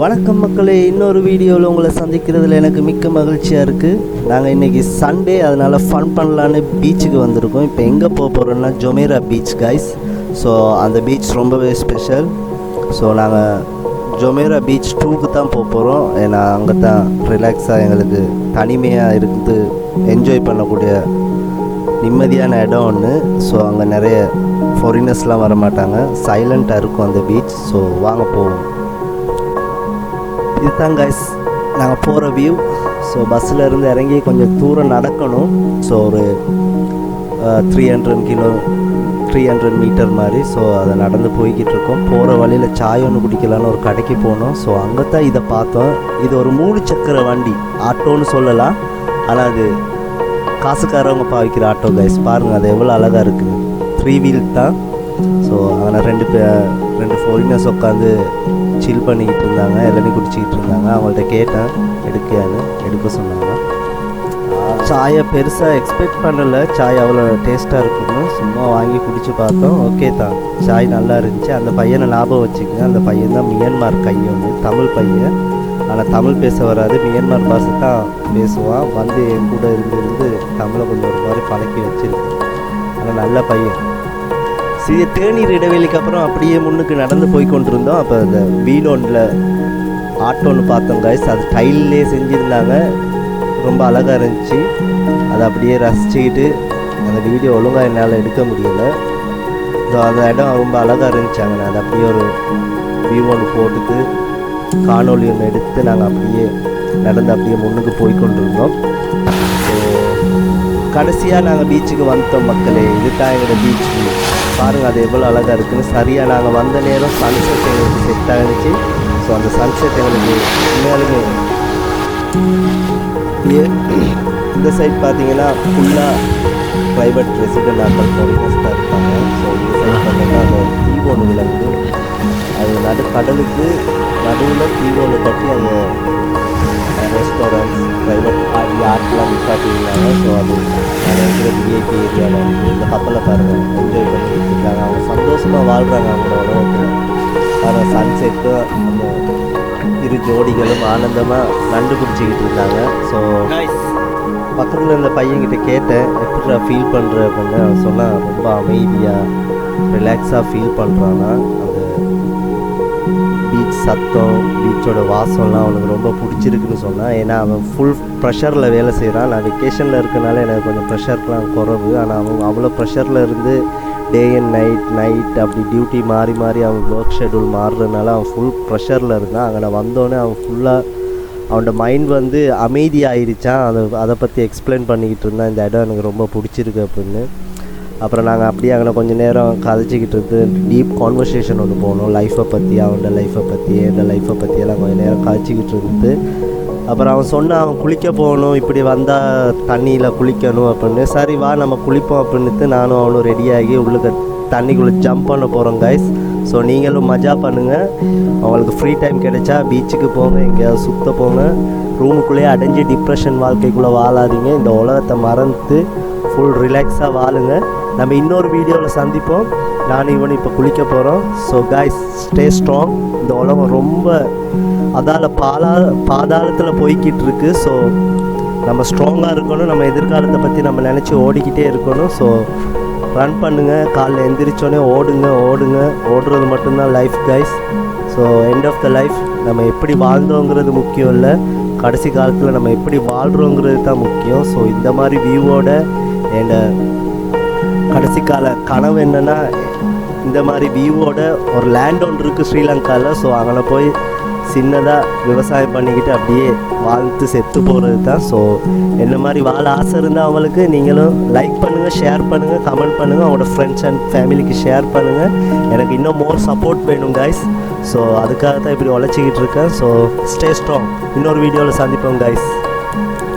வணக்கம் மக்களே, இன்னொரு வீடியோவில் உங்களை சந்திக்கிறதுல எனக்கு மிக்க மகிழ்ச்சியாக இருக்குது. நாங்கள் இன்றைக்கி சண்டே, அதனால் ஃபன் பண்ணலான்னு பீச்சுக்கு வந்திருக்கோம். இப்போ எங்கே போக போகிறோன்னா ஜொமேரா பீச் கைஸ். ஸோ அந்த பீச் ரொம்பவே ஸ்பெஷல். ஸோ நாங்கள் ஜொமேரா பீச் 2க்கு தான் போக போகிறோம். ஏன்னா அங்கே தான் ரிலாக்ஸாக எங்களுக்கு தனிமையாக இருந்து என்ஜாய் பண்ணக்கூடிய நிம்மதியான இடம் ஒன்று. ஸோ அங்கே நிறைய ஃபாரினர்ஸ்லாம் வர மாட்டாங்க, சைலண்ட்டாக இருக்கும் அந்த பீச். ஸோ வாங்க போவோம். இதுதான் கைஸ் நாங்கள் போகிற வியூ. ஸோ பஸ்ஸில் இருந்து இறங்கி கொஞ்சம் தூரம் நடக்கணும். ஸோ ஒரு 300 மீட்டர் மாதிரி. ஸோ அதை நடந்து போய்கிட்டு இருக்கோம். போகிற வழியில் சாய் ஒன்று குடிக்கலான்னு ஒரு கடைக்கு போனோம். ஸோ அங்கே தான் இதை பார்த்தோம். இது ஒரு 3 சக்கர வண்டி, ஆட்டோன்னு சொல்லலாம். ஆனால் அது காசுக்காரவங்க பாவிக்கிற ஆட்டோ கைஸ். பாருங்கள் அது எவ்வளோ அழகாக இருக்குது. 3 வீல் தான். ஸோ அதில் 2 ஃபாரினர்ஸ் உட்காந்து சில் பண்ணிக்கிட்டு இருந்தாங்க, எல்லாமே குடிச்சிக்கிட்டு இருந்தாங்க. அவங்கள்ட்ட கேட்டேன் எடுக்க சொன்னாங்க. சாயை பெருசாக எக்ஸ்பெக்ட் பண்ணலை, சாய் அவ்வளோ டேஸ்ட்டாக இருக்குன்னு. சும்மா வாங்கி குடித்து பார்த்தோம். ஓகே தான், சாய் நல்லா இருந்துச்சு. அந்த பையனை ஞாபகம் வச்சுக்கோங்க, அந்த பையன் தான் மியான்மர் கையொன்று, தமிழ் பையன். ஆனால் தமிழ் பேச வராது, மியான்மர் பாஷை தான் பேசுவான். வந்து என் கூட இருந்து தமிழை கொஞ்சம் ஒரு மாதிரி பழக்கி வச்சிருக்கு. ஆனால் நல்ல பையன். சிறிய தேநீர் இடைவெளிக்கு அப்புறம் அப்படியே முன்னுக்கு நடந்து போய் கொண்டிருந்தோம். அப்போ அந்த வீலோனில் ஆட்டோன்னு பார்த்தோம் கைஸ். அது டைல்லே செஞ்சுருந்தாங்க, ரொம்ப அழகாக இருந்துச்சு. அதை அப்படியே ரசிச்சுக்கிட்டு அந்த வீடியோ ஒழுங்காக என்னால் எடுக்க முடியலை. ஸோ அந்த இடம் ரொம்ப அழகாக இருந்துச்சு. அங்கே அதை அப்படியே ஒரு வியூ ஒன்று போட்டுட்டு காணொலி ஒன்று எடுத்து நாங்கள் அப்படியே நடந்து அப்படியே முன்னுக்கு போய் கொண்டிருந்தோம். ஸோ கடைசியாக நாங்கள் பீச்சுக்கு வந்துட்டோம் மக்களே. இதுதான் எங்களோட பீச். பாருங்கள் அது எவ்வளோ அழகாக இருக்குன்னு. சரியாக நாங்கள் வந்த நேரம் சன்செட் எங்களுக்கு செட் ஆகிடுச்சு. ஸோ அந்த சன்செட் எங்களுக்கு உண்மையாலுமே இந்த சைட் பார்த்தீங்கன்னா ஃபுல்லாக ப்ரைவேட் ரெசிடென்ட் ஆக்கள் ஃபாரினர்ஸ் தான் இருக்காங்க. ஸோ இந்த சைட் பார்த்தீங்கன்னா அந்த தீவோன்னு விளங்குது. அது கடலுக்கு நடுவில் தீவோன்னு கட்டி அந்த ரெஸ்டாரண்ட்ஸ் ப்ரைவேட் ஆர்ட்லாம் நிப்பாட்டிருந்தாங்க. ஸோ அது இருக்கிற விஐபி ஏரியாவில் இருக்குது. இந்த கப்பலை பாருங்கள், என்ஜாய் பண்ணிட்டு இருக்காங்க. அவங்க சந்தோஷமாக வாழ்கிறாங்க அவங்களோட உலகத்தில். பாருங்க சன்செட்டு, அந்த 2 ஜோடிகளும் ஆனந்தமாக நண்டு குடிச்சிக்கிட்டு இருந்தாங்க. ஸோ பக்கத்தில் இருந்த பையன்கிட்ட கேட்டேன், எப்படி ஃபீல் பண்ணுற அப்படின்னு. அவன் சொன்னால் ரொம்ப அமைதியாக ரிலாக்ஸாக ஃபீல் பண்ணுறான்னா. அந்த பீச் சத்தம், பீச்சோட வாசம்லாம் அவனுக்கு ரொம்ப பிடிச்சிருக்குன்னு சொன்னான். ஏன்னா அவன் ஃபுல் ப்ரெஷரில் வேலை செய்கிறான். நான் வெக்கேஷனில் இருக்கனால எனக்கு கொஞ்சம் ப்ரெஷர்லாம் குறைவு. ஆனால் அவன் அவ்வளோ ப்ரெஷரில் இருந்து டே அண்ட் நைட் அப்படி டியூட்டி மாறி அவன் ஒர்க் ஷெட்யூல் மாறுறதுனால அவன் ஃபுல் ப்ரெஷரில் இருந்தான். அங்கே நான் வந்தோடனே அவன் ஃபுல்லாக அவனோட மைண்ட் வந்து அமைதியாகிடுச்சான். அதை பற்றி எக்ஸ்பிளைன் பண்ணிக்கிட்டு இருந்தான். இந்த இடம் எனக்கு ரொம்ப பிடிச்சிருக்கு அப்படின்னு. அப்புறம் நாங்கள் அப்படியே அங்கே கொஞ்சம் நேரம் கதைச்சிக்கிட்டு இருந்து டீப் கான்வர்சேஷன் ஒன்று போனோம். லைஃப்பை பற்றி, அவனோட லைஃப்பை பற்றி, என்னோட லைஃப்பை பற்றியெல்லாம் கொஞ்சம் நேரம் கதைச்சிக்கிட்டு இருந்து அப்புறம் அவன் சொன்னான் அவன் குளிக்க போகணும், இப்படி வந்தால் தண்ணியில் குளிக்கணும் அப்படின்னு. சரி வா நம்ம குளிப்போம் அப்படின்ட்டு நானும் அவனும் ரெடியாகி உள்ளுக்கு தண்ணிக்குள்ளே ஜம்ப் பண்ண போகிறோம் கைஸ். ஸோ நீங்களும் மஜா பண்ணுங்கள். அவங்களுக்கு ஃப்ரீ டைம் கிடைச்சா பீச்சுக்கு போங்க, எங்கேயாவது சுற்ற போங்க. ரூமுக்குள்ளேயே அடைஞ்சு டிப்ரெஷன் வாழ்க்கைக்குள்ளே வாழாதீங்க. இந்த உலகத்தை மறந்து ஃபுல் ரிலாக்ஸாக வாழுங்க. நம்ம இன்னொரு வீடியோவில் சந்திப்போம். நான் இவன் இப்போ குளிக்க போகிறோம். So guys stay strong. இந்த உலகம் ரொம்ப பாதாளத்தில் போய்கிட்டு இருக்கு. ஸோ நம்ம ஸ்ட்ராங்காக இருக்கணும். நம்ம எதிர்காலத்தை பற்றி நம்ம நினச்சி ஓடிக்கிட்டே இருக்கணும். ஸோ ரன் பண்ணுங்கள், காலைல எந்திரிச்சோடனே ஓடுறது மட்டும்தான் life guys. So end of the life நம்ம எப்படி வாழ்ந்தோங்கிறது முக்கியம் இல்லை, கடைசி காலத்தில் நம்ம எப்படி வாழ்கிறோங்கிறது தான் முக்கியம். ஸோ இந்த மாதிரி வியூவோட என்னோட கடைசி கால கனவு என்னென்னா, இந்த மாதிரி வியூவோட ஒரு லேண்ட் ஒன்று இருக்குது ஸ்ரீலங்காவில். ஸோ அங்கே போய் சின்னதாக விவசாயம் பண்ணிக்கிட்டு அப்படியே வாழ்த்து செத்து போகிறது தான். ஸோ என்ன மாதிரி வாழ ஆசை இருந்தால் அவங்களுக்கு நீங்களும் லைக் பண்ணுங்கள், ஷேர் பண்ணுங்கள், கமெண்ட் பண்ணுங்கள், அவங்களோட ஃப்ரெண்ட்ஸ் அண்ட் ஃபேமிலிக்கு ஷேர் பண்ணுங்கள். எனக்கு இன்னும் மோர் சப்போர்ட் வேணும் கைஸ். ஸோ அதுக்காக தான் இப்படி உழைச்சிக்கிட்டு இருக்கேன். So stay strong. இன்னொரு வீடியோவில் சந்திப்போம் கைஸ்.